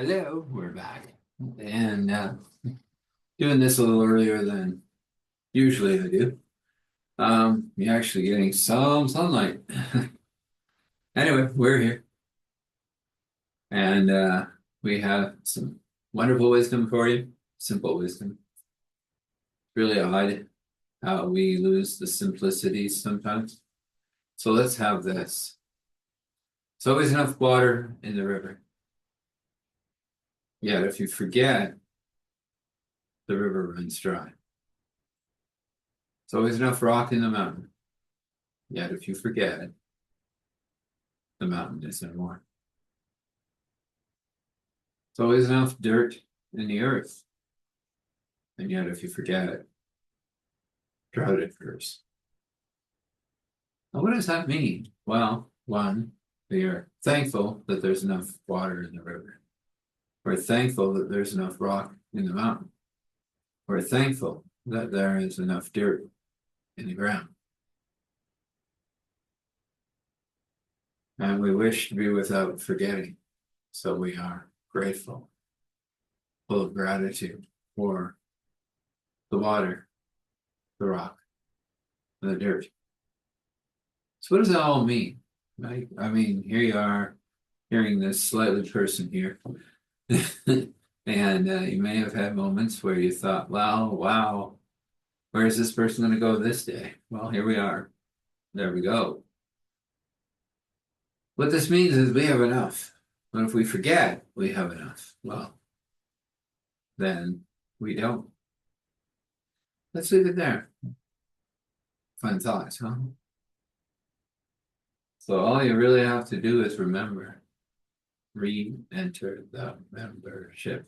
Hello, we're back. And doing this a little earlier than usually I do. You're actually getting some sunlight. Anyway, we're here. And we have some wonderful wisdom for you. Simple wisdom. Really odd how we lose the simplicities sometimes. So let's have this. There's always enough water in the river. Yet if you forget, the river runs dry. There's always enough rock in the mountain. Yet if you forget, the mountain is no more. There's always enough dirt in the earth. And yet if you forget it, drought occurs. Now, what does that mean? Well, one, we are thankful that there's enough water in the river. We're thankful that there's enough rock in the mountain. We're thankful that there is enough dirt in the ground. And we wish to be without forgetting. So we are grateful, full of gratitude for the water, the rock, and the dirt. So what does that all mean? Right? I mean, here you are hearing this slightly person here. And you may have had moments where you thought, wow, where is this person going to go this day? Well, here we are. There we go. What this means is we have enough. But if we forget we have enough, well, then we don't. Let's leave it there. Fun thoughts, huh? So all you really have to do is remember, re-enter the membership.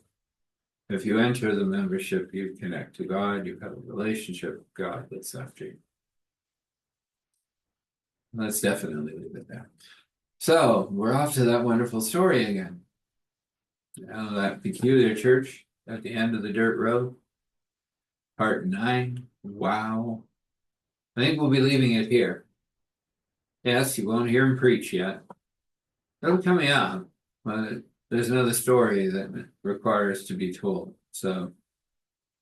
If you enter the membership, you connect to God, you have a relationship with God that's after you. Let's definitely leave it there. So we're off to that wonderful story again. Now that peculiar church at the end of the dirt road, part 9. Wow. I think we'll be leaving it here. Yes, you won't hear him preach yet. It'll come up, but there's another story that requires to be told. So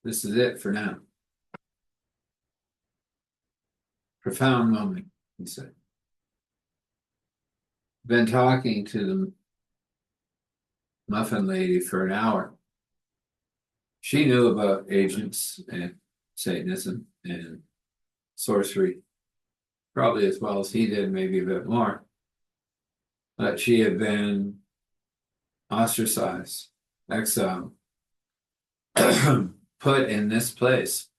this is it for now. Profound moment, he said. Been talking to the muffin lady for an hour. She knew about agents and Satanism and sorcery, probably as well as he did, maybe a bit more. But she had been ostracized, exiled, put in this place.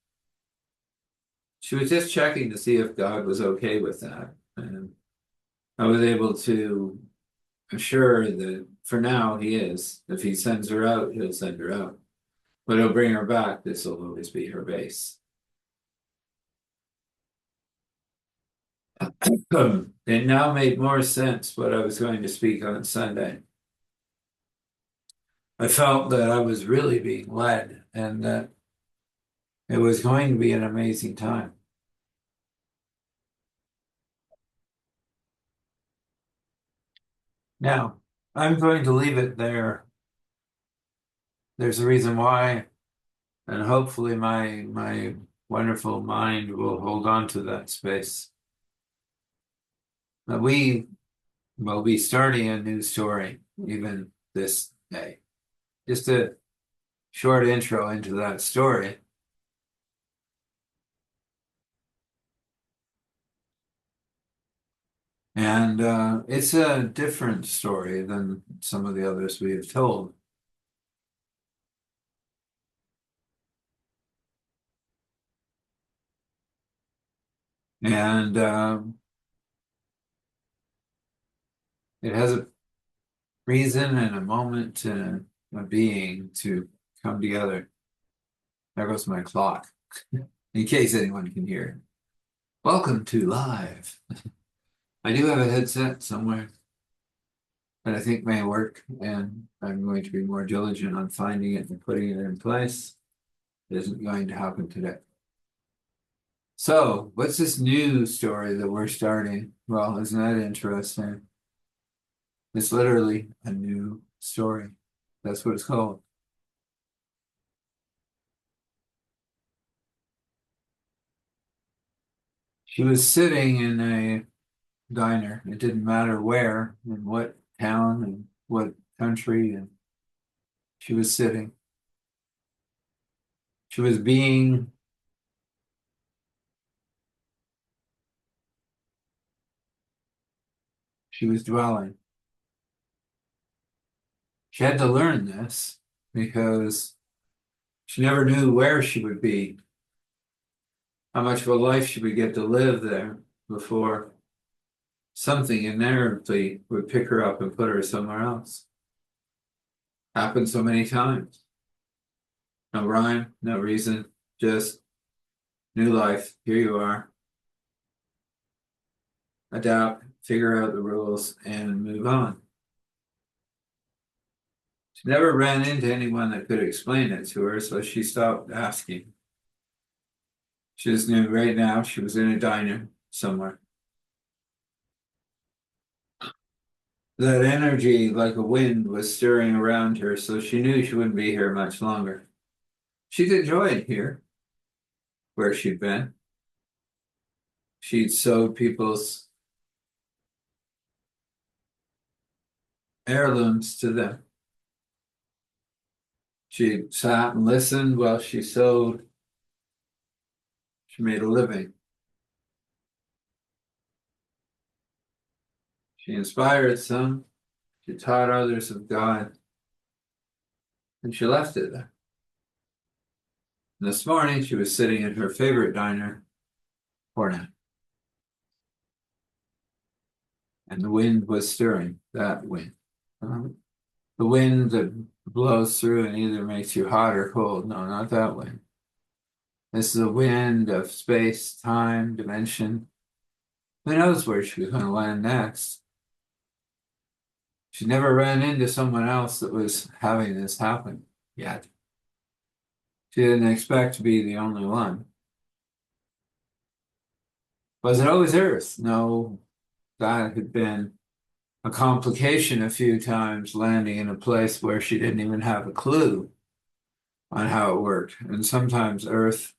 She was just checking to see if God was okay with that. And I was able to assure that for now he is. If he sends her out, he'll send her out. But he'll bring her back. This will always be her base. It now made more sense what I was going to speak on Sunday. I felt that I was really being led and that it was going to be an amazing time. Now, I'm going to leave it there. There's a reason why, and hopefully my wonderful mind will hold on to that space. But we will be starting a new story even this day. Just a short intro into that story. And it's a different story than some of the others we have told. And it has a reason and a moment and a being to come together. There goes my clock, in case anyone can hear it. Welcome to live. I do have a headset somewhere that I think may work, and I'm going to be more diligent on finding it and putting it in place. It isn't going to happen today. So, what's this new story that we're starting? Well, isn't that interesting? It's literally a new story. That's what it's called. She was sitting in a diner. It didn't matter where, in what town, and what country, and she was sitting. She was being, she was dwelling. She had to learn this because she never knew where she would be, how much of a life she would get to live there before something inevitably would pick her up and put her somewhere else. Happened so many times. No rhyme, no reason, just new life. Here you are. Adapt, figure out the rules, and move on. She never ran into anyone that could explain it to her, so she stopped asking. She just knew right now she was in a diner somewhere. That energy, like a wind, was stirring around her, so she knew she wouldn't be here much longer. She'd enjoyed here, where she'd been. She'd sewed people's heirlooms to them. She sat and listened while she sewed. She made a living. She inspired some. She taught others of God. And she left it there. And this morning, she was sitting in her favorite diner, Hornet. And the wind was stirring, that wind. The wind that blows through and either makes you hot or cold. No, not that wind. This is a wind of space, time, dimension. Who knows where she was going to land next? She never ran into someone else that was having this happen yet. She didn't expect to be the only one. Was it always Earth? No, that had been a complication a few times, landing in a place where she didn't even have a clue on how it worked. And sometimes Earth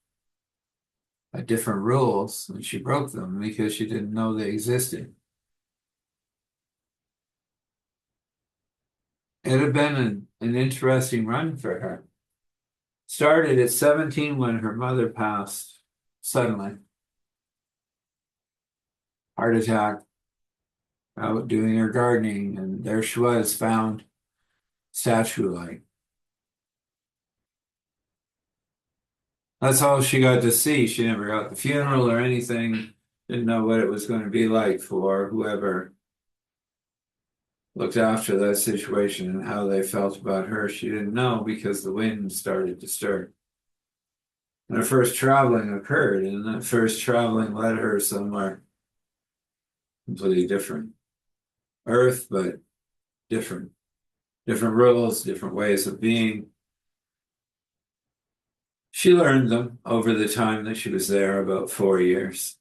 had different rules, and she broke them because she didn't know they existed. It had been an interesting run for her. Started at 17 when her mother passed suddenly. Heart attack, out doing her gardening, and there she was, found statue-like. That's all she got to see. She never got the funeral or anything, didn't know what it was going to be like for whoever looked after that situation and how they felt about her. She didn't know because the wind started to stir. And her first traveling occurred, and that first traveling led her somewhere completely different. Earth, but different. Different rules, different ways of being. She learned them over the time that she was there, about 4 years.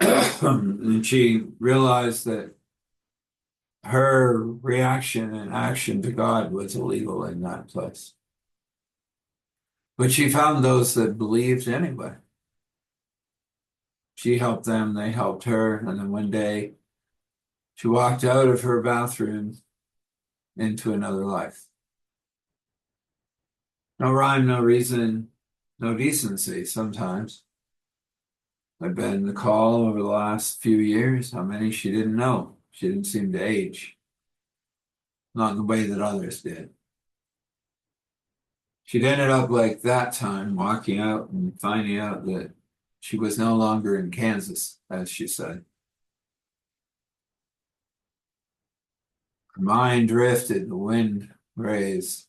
And she realized that her reaction and action to God was illegal in that place. But she found those that believed anyway. She helped them, they helped her, and then one day she walked out of her bathroom into another life. No rhyme, no reason, no decency sometimes. I've been the call over the last few years, how many she didn't know. She didn't seem to age, not in the way that others did. She'd ended up like that time, walking out and finding out that she was no longer in Kansas, as she said. Her mind drifted, the wind raised.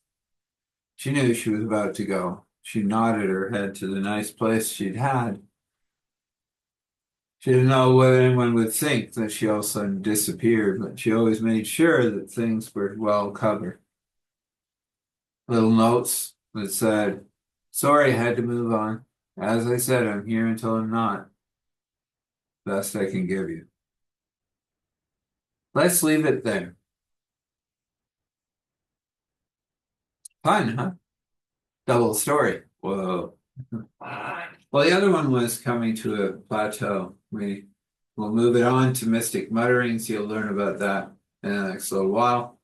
She knew she was about to go. She nodded her head to the nice place she'd had. She didn't know what anyone would think that she all of a sudden disappeared, but she always made sure that things were well covered. Little notes that said, sorry, I had to move on. As I said, I'm here until I'm not. Best I can give you. Let's leave it there. Fun, huh? Double story. Whoa. Well, the other one was coming to a plateau. We will move it on to mystic mutterings. You'll learn about that in the next little while.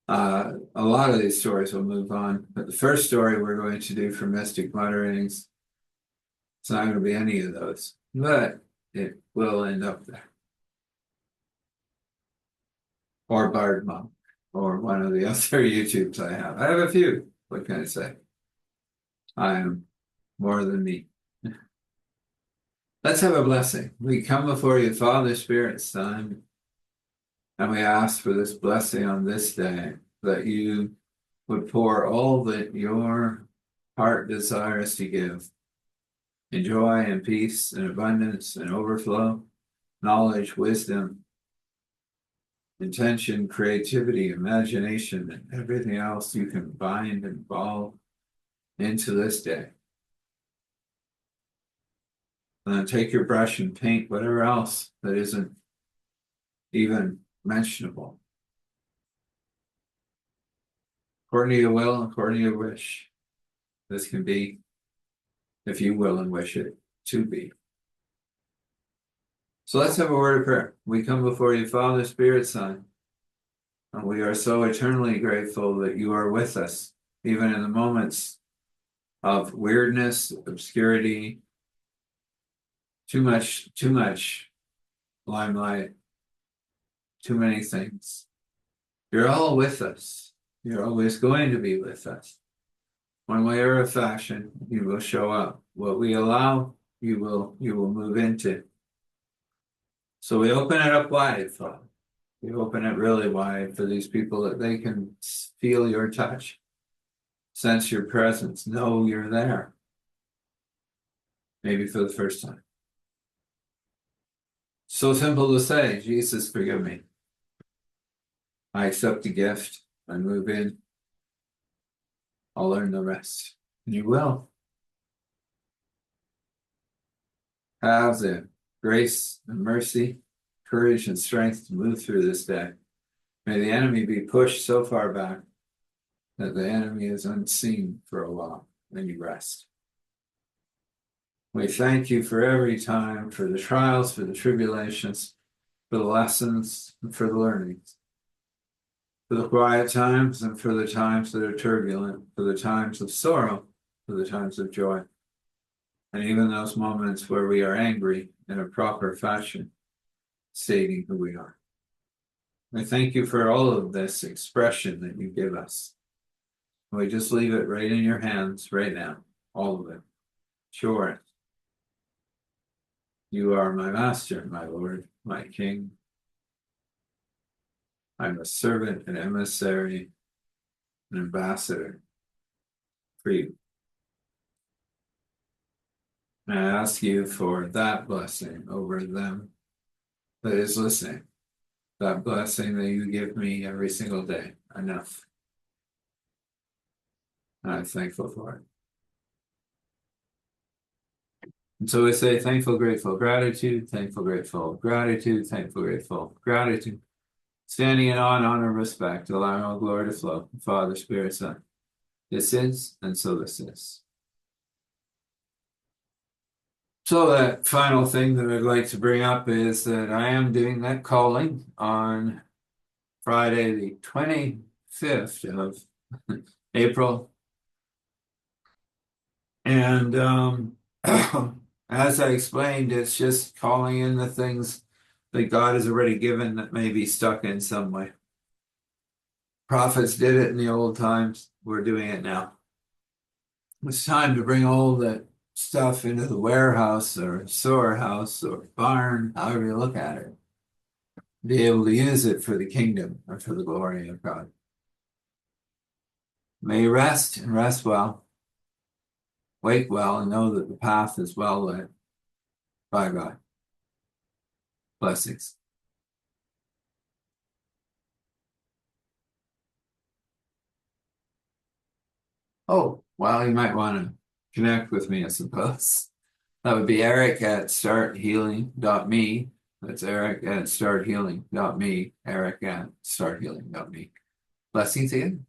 A lot of these stories will move on, but the first story we're going to do for mystic mutterings, it's not going to be any of those, but it will end up there. Or Bard Monk, or one of the other YouTubes I have. I have a few. What can I say? I am more than me. Let's have a blessing. We come before you, Father, Spirit, Son, and we ask for this blessing on this day, that you would pour all that your heart desires to give in joy and peace and abundance and overflow, knowledge, wisdom, intention, creativity, imagination, and everything else you can bind and ball into this day. And then take your brush and paint whatever else that isn't even mentionable. According to your will, according to your wish. This can be, if you will and wish it to be. So let's have a word of prayer. We come before you, Father, Spirit, Son, and we are so eternally grateful that you are with us, even in the moments of weirdness, obscurity, too much limelight, too many things. You're all with us. You're always going to be with us. One way or a fashion, you will show up. What we allow, you will move into. So we open it up wide, Father. We open it really wide for these people that they can feel your touch, sense your presence, know you're there. Maybe for the first time. So simple to say, Jesus, forgive me. I accept the gift. I move in. I'll learn the rest. And you will. Have the grace and mercy, courage and strength to move through this day. May the enemy be pushed so far back that the enemy is unseen for a while, and you rest. We thank you for every time, for the trials, for the tribulations, for the lessons, and for the learnings, for the quiet times and for the times that are turbulent, for the times of sorrow, for the times of joy, and even those moments where we are angry in a proper fashion, stating who we are. I thank you for all of this expression that you give us. We just leave it right in your hands right now, all of it. Sure. You are my master, my Lord, my King. I'm a servant, an emissary, an ambassador for you. And I ask you for that blessing over them that is listening, that blessing that you give me every single day, enough. And I'm thankful for it. And so we say thankful, grateful, gratitude, thankful, grateful, gratitude, thankful, grateful, gratitude. Standing in awe and honor and respect, allowing all glory to flow. Father, Spirit, Son. This is, and so this is. So that final thing that I'd like to bring up is that I am doing that calling on Friday, the 25th of April. And as I explained, it's just calling in the things that God has already given that may be stuck in some way. Prophets did it in the old times. We're doing it now. It's time to bring all that stuff into the warehouse or storehouse or barn, however you look at it. Be able to use it for the kingdom or for the glory of God. May you rest and rest well. Wake well and know that the path is well lit by God. Blessings. Oh, well, you might want to connect with me, I suppose. That would be eric@starthealing.me. That's eric@starthealing.me. eric@starthealing.me. Blessings again.